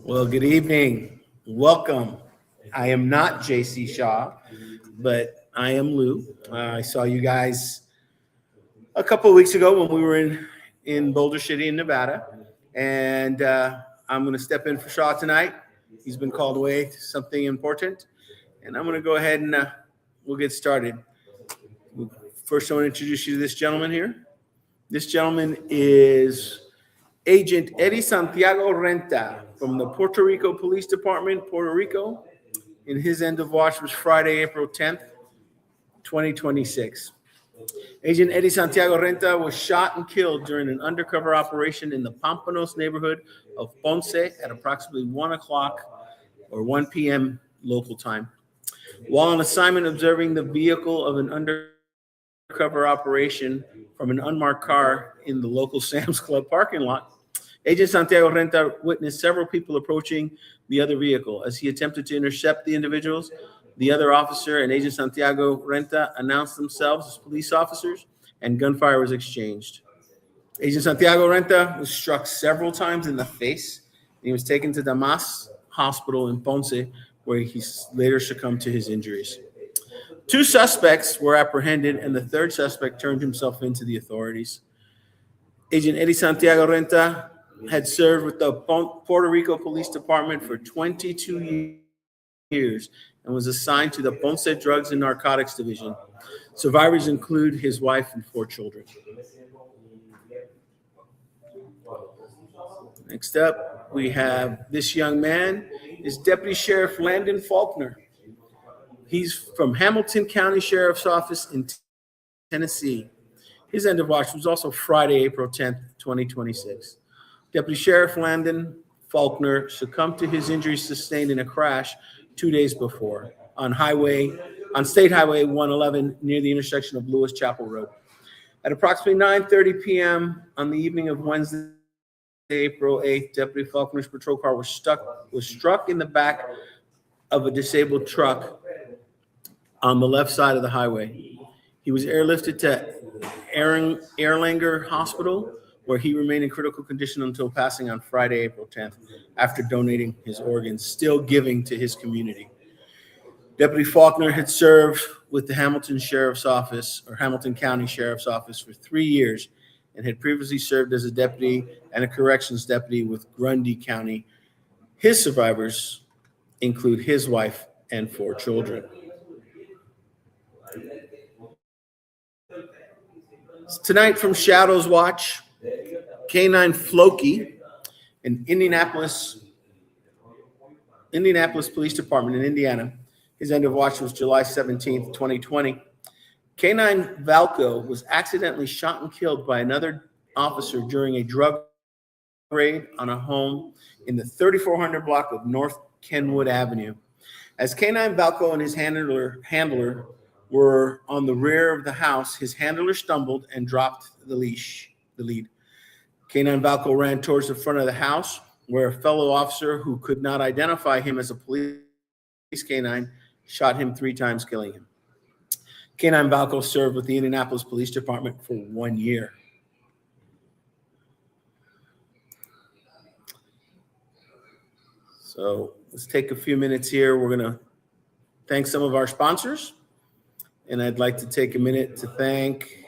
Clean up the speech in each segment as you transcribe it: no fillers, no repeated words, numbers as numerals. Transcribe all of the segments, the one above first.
Well, good evening. Welcome. I am not JC Shaw, but I am Lou. I saw you guys a couple of weeks ago when we were in Boulder City in Nevada, and I'm going to step in for Shaw tonight. He's been called away to something important, and I'm going to go ahead and we'll get started. First, I want to introduce you to this gentleman here. This gentleman is Agent Eddie Santiago Renta from the Puerto Rico Police Department, Puerto Rico. And his end of watch was Friday, April 10th, 2026. Agent Eddie Santiago Renta was shot and killed during an undercover operation in the Pampanos neighborhood of Ponce at approximately 1 o'clock or 1 p.m. local time. While on assignment observing the vehicle of an undercover operation from an unmarked car in the local Sam's Club parking lot, Agent Santiago Renta witnessed several people approaching the other vehicle. As he attempted to intercept the individuals, the other officer and Agent Santiago Renta announced themselves as police officers, and gunfire was exchanged. Agent Santiago Renta was struck several times in the face. He was taken to Damas Hospital in Ponce, where he later succumbed to his injuries. 2 suspects were apprehended, and the 3rd suspect turned himself in to the authorities. Agent Eddie Santiago Renta had served with the Puerto Rico Police Department for 22 years and was assigned to the Ponce Drugs and Narcotics Division. Survivors include his wife and 4 children. Next up, we have this young man is Deputy Sheriff Landon Faulkner. He's from Hamilton County Sheriff's Office in Tennessee. His end of watch was also Friday, April 10th, 2026. Deputy Sheriff Landon Faulkner succumbed to his injuries sustained in a crash 2 days before on State Highway 111 near the intersection of Lewis Chapel Road. At approximately 9:30 p.m. on the evening of Wednesday, April 8th, Deputy Faulkner's patrol car was struck in the back of a disabled truck on the left side of the highway. He was airlifted to Erlanger Hospital, where he remained in critical condition until passing on Friday, April 10th, after donating his organs, still giving to his community. Deputy Faulkner had served with the Hamilton Sheriff's Office, or Hamilton County Sheriff's Office, for 3 years, and had previously served as a deputy and a corrections deputy with Grundy County. His survivors include his wife and 4 children. Tonight from Shadows Watch, K9 Floki, an Indianapolis Police Department in Indiana. His end of watch was July 17th, 2020. K9 Valco was accidentally shot and killed by another officer during a drug raid on a home in the 3400 block of North Kenwood Avenue. As K9 Valco and his handler were on the rear of the house, his handler stumbled and dropped the lead. K9 Valco ran towards the front of the house, where a fellow officer who could not identify him as a police K9 shot him 3 times, killing him. K9 Valco served with the Indianapolis Police Department for 1 year. So let's take a few minutes here. We're going to thank some of our sponsors. And I'd like to take a minute to thank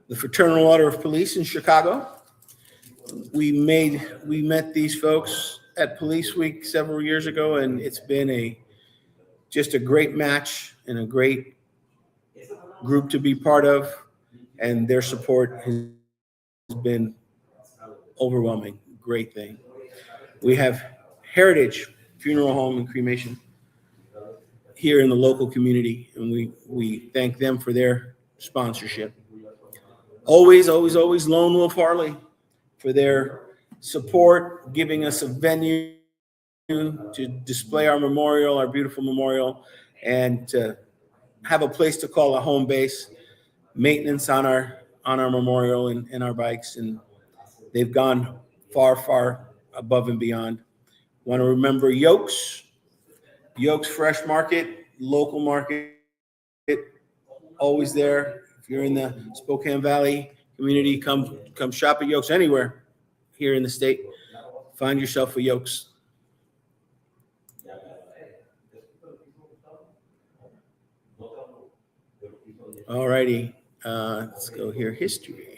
the Fraternal Order of Police in Chicago. We met these folks at Police Week several years ago, and it's been just a great match and a great group to be part of, and their support has been overwhelming. Great thing. We have Heritage Funeral Home and Cremation here in the local community, and we thank them for their sponsorship. Always Lone Wolf Harley for their support, giving us a venue to display our memorial, our beautiful memorial, and to have a place to call a home base, maintenance on our memorial and our bikes, and they've gone far above and beyond. Want to remember Yokes Fresh Market, local market, always there. If you're in the Spokane Valley community, come shop at Yokes anywhere here in the state. Find yourself a Yokes. All righty. Let's go here. History.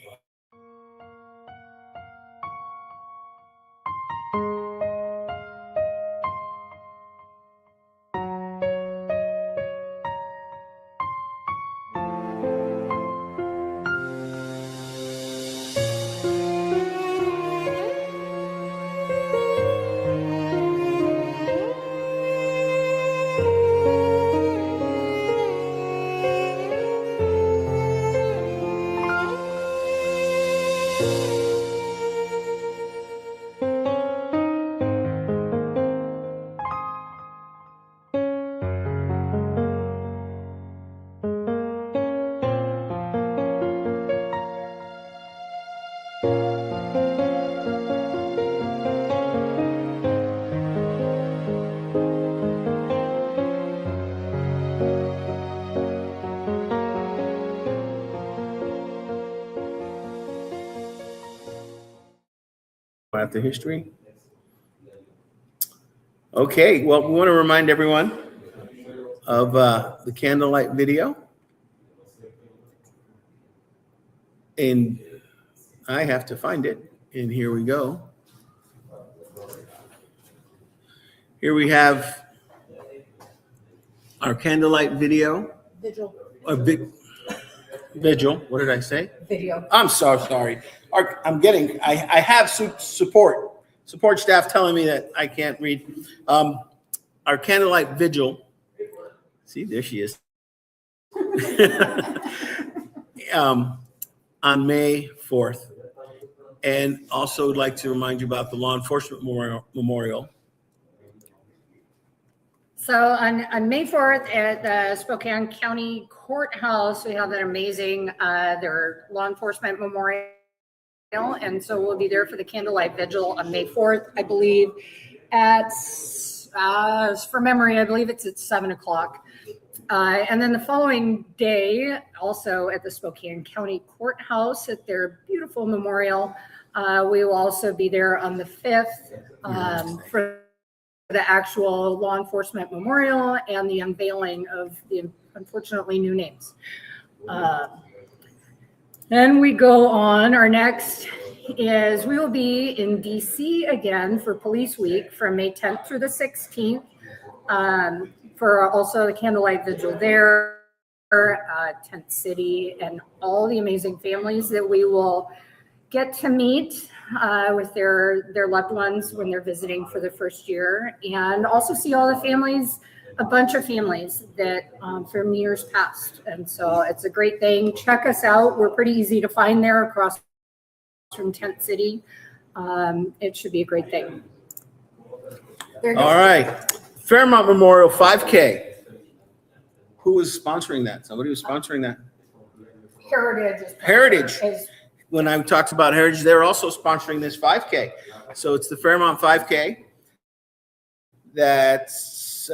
After history. Okay, well, we want to remind everyone of the candlelight video. And I have to find it. And here we go. Here we have our candlelight video. Vigil. Vigil. What did I say? Video. I'm so sorry. I have support staff telling me that I can't read. Our candlelight vigil. See, there she is. On May 4th. And also would like to remind you about the Law Enforcement Memorial. So on May 4th at the Spokane County Courthouse, we have an amazing their Law Enforcement Memorial. And so we'll be there for the candlelight vigil on May 4th, I believe, at, from memory, I believe it's at 7 o'clock. And then the following day, also at the Spokane County Courthouse at their beautiful memorial, we will also be there on the 5th for the actual Law Enforcement Memorial and the unveiling of the unfortunately new names. Then we go on. Our next is we will be in DC again for Police Week from May 10th through the 16th. For also the candlelight vigil there, Tent City, and all the amazing families that we will get to meet with their loved ones when they're visiting for the first year, and also see all the families, a bunch of families that from years past. And so it's a great thing. Check us out. We're pretty easy to find there across from Tent City. It should be a great thing. All right. Fairmont Memorial 5K. Who was sponsoring that? Somebody was sponsoring that. Heritage. When I talked about Heritage, they're also sponsoring this 5K. So it's the Fairmont 5K. That's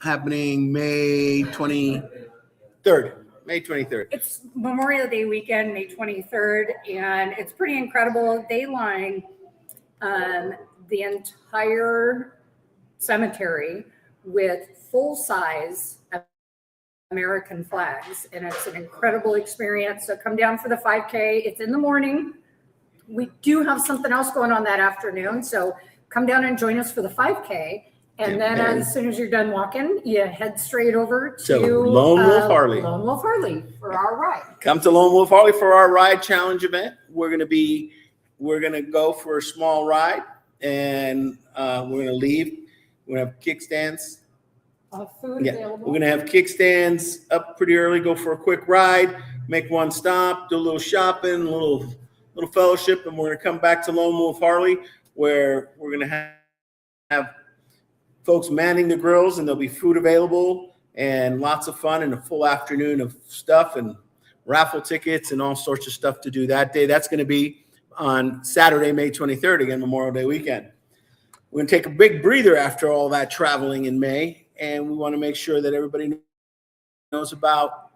happening May 23rd. May 23rd. It's Memorial Day weekend, May 23rd, and it's pretty incredible. They line the entire cemetery with full-size American flags, and it's an incredible experience. So come down for the 5K. It's in the morning. We do have something else going on that afternoon, so come down and join us for the 5K. And then as soon as you're done walking, you head straight over to Lone Wolf Harley. Lone Wolf Harley for our ride. Come to Lone Wolf Harley for our ride challenge event. We're gonna go for a small ride, and we're gonna leave. We're gonna have kickstands. Food available. We're gonna have kickstands up pretty early. Go for a quick ride, make one stop, do a little shopping, a little fellowship, and we're gonna come back to Lone Wolf Harley, where we're gonna have folks manning the grills, and there'll be food available and lots of fun and a full afternoon of stuff and raffle tickets and all sorts of stuff to do that day. That's going to be on Saturday, May 23rd, again, Memorial Day weekend. We're going to take a big breather after all that traveling in May, and we want to make sure that everybody knows about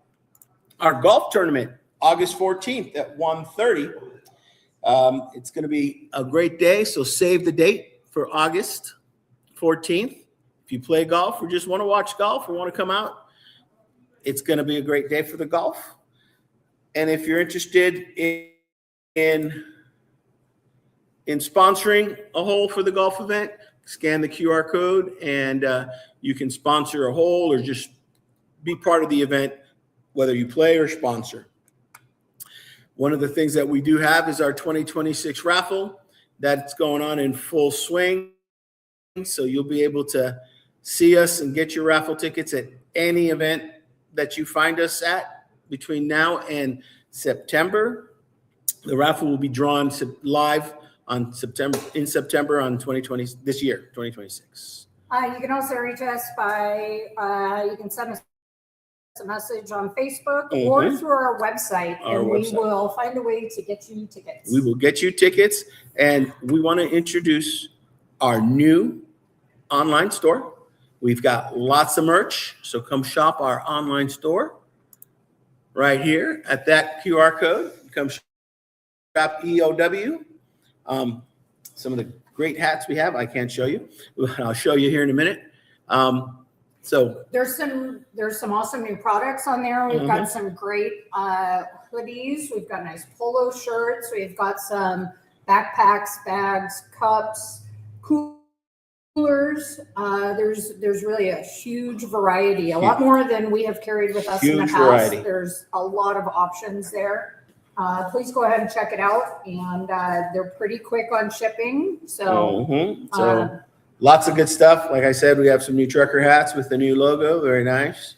our golf tournament, August 14th at 1:30. It's going to be a great day, so save the date for August 14th. If you play golf or just want to watch golf or want to come out, it's going to be a great day for the golf. And if you're interested in sponsoring a hole for the golf event, scan the QR code and you can sponsor a hole or just be part of the event, whether you play or sponsor. One of the things that we do have is our 2026 raffle that's going on in full swing. So you'll be able to see us and get your raffle tickets at any event that you find us at between now and September. The raffle will be drawn live on September on 2020, this year, 2026. You can also reach us by, you can send us a message on Facebook or through our website, and we will find a way to get you tickets. We will get you tickets, and we want to introduce our new online store. We've got lots of merch, so come shop our online store right here at that QR code. Come shop EOW. Some of the great hats we have, I can't show you. I'll show you here in a minute. So there's some awesome new products on there. We've got some great hoodies. We've got nice polo shirts. We've got some backpacks, bags, cups, coolers. There's really a huge variety, a lot more than we have carried with us in the past. Variety. There's a lot of options there. Please go ahead and check it out, and they're pretty quick on shipping. So, lots of good stuff. Like I said, we have some new trucker hats with the new logo. Very nice,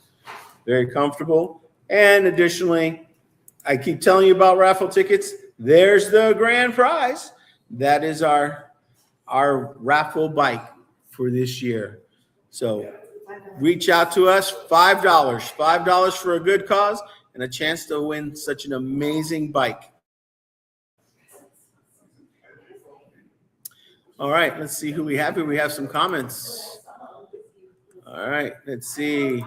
very comfortable. And additionally, I keep telling you about raffle tickets. There's the grand prize. That is our raffle bike for this year. So reach out to us. $5 for a good cause and a chance to win such an amazing bike. All right, let's see who we have here. We have some comments. All right, let's see.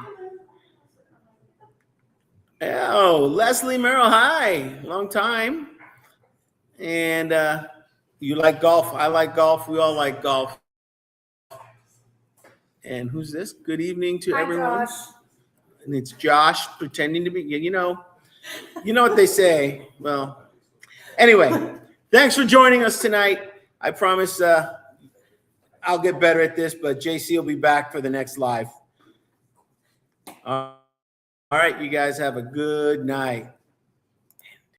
Oh, Leslie Merrill, hi. Long time. And you like golf. I like golf. We all like golf. And who's this? Good evening to everyone. Josh. And it's Josh pretending to be, you know what they say. Well, anyway, thanks for joining us tonight. I promise I'll get better at this, but JC will be back for the next live. All right, you guys have a good night.